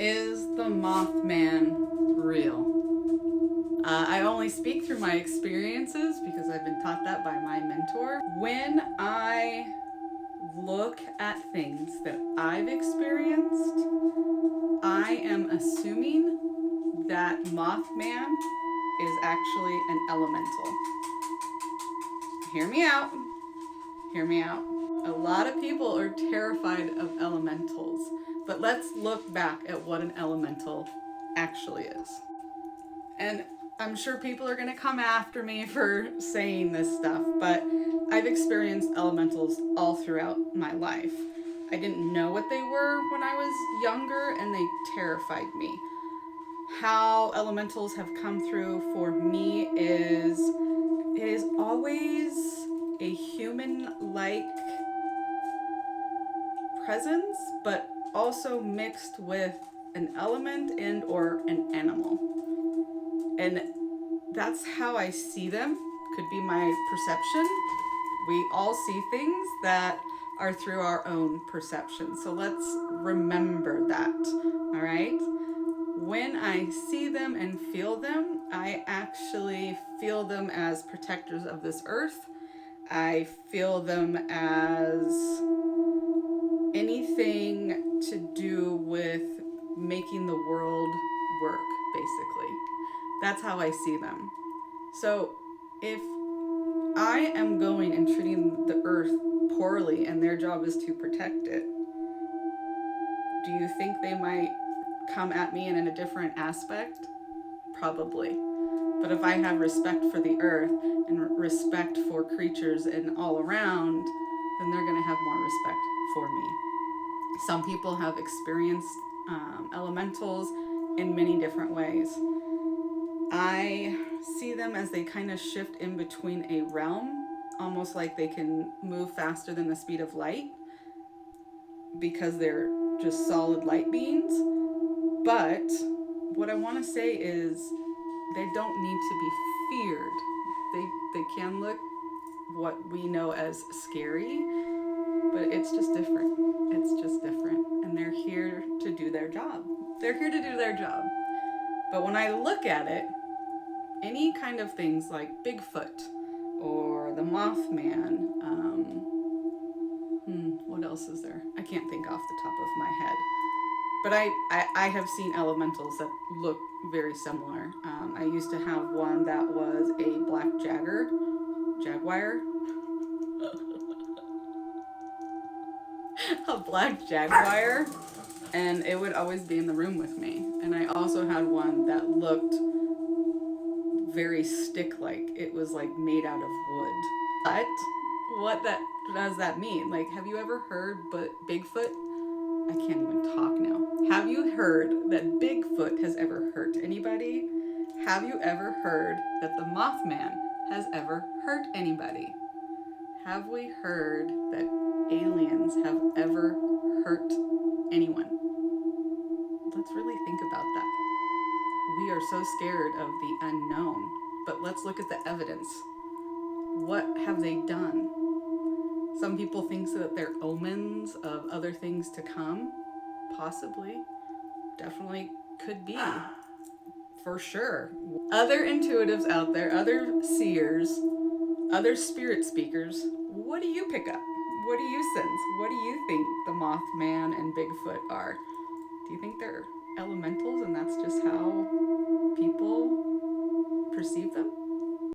Is the Mothman real? I only speak through my experiences because I've been taught that by my mentor. When I look at things that I've experienced, I am assuming that Mothman is actually an elemental. Hear me out. Hear me out. A lot of people are terrified of elementals, but let's look back at what an elemental actually is. And I'm sure people are going to come after me for saying this stuff, but I've experienced elementals all throughout my life. I didn't know what they were when I was younger, and they terrified me. How elementals have come through for me is it is always a human-like presence, but also mixed with an element and or an animal. And that's how I see them. Could be my perception. We all see things that are through our own perception. So let's remember that, all right? When I see them and feel them, I actually feel them as protectors of this earth. I feel them as anything to do with making the world work, basically. That's how I see them. So if I am going and treating the earth poorly and their job is to protect it, do you think they might come at me in a different aspect? Probably. But if I have respect for the earth and respect for creatures and all around, then they're going to have more respect for me. Some people have experienced elementals in many different ways. I see them as they kind of shift in between a realm, almost like they can move faster than the speed of light because they're just solid light beings. But what I want to say is they don't need to be feared. They can look what we know as scary, but it's just different. It's just different. And they're here to do their job. They're here to do their job. But when I look at it, any kind of things like Bigfoot or the Mothman, what else is there? I can't think off the top of my head. But I have seen elementals that look very similar. I used to have one that was a black jaguar, a black jaguar, and it would always be in the room with me. And I also had one that looked very stick-like. It was like made out of wood. But what does that mean? Like, have you ever heard Bigfoot? I can't even talk now. Have you heard that Bigfoot has ever hurt anybody? Have you ever heard that the Mothman has ever hurt anybody? Have we heard that aliens have ever hurt anyone? Let's really think about that. We are so scared of the unknown, but let's look at the evidence. What have they done? Some people think that they're omens of other things to come. Possibly. Definitely could be. For sure. Other intuitives out there, other seers, other spirit speakers, what do you pick up? What do you sense? What do you think the Mothman and Bigfoot are? Do you think they're elementals and that's just how people perceive them?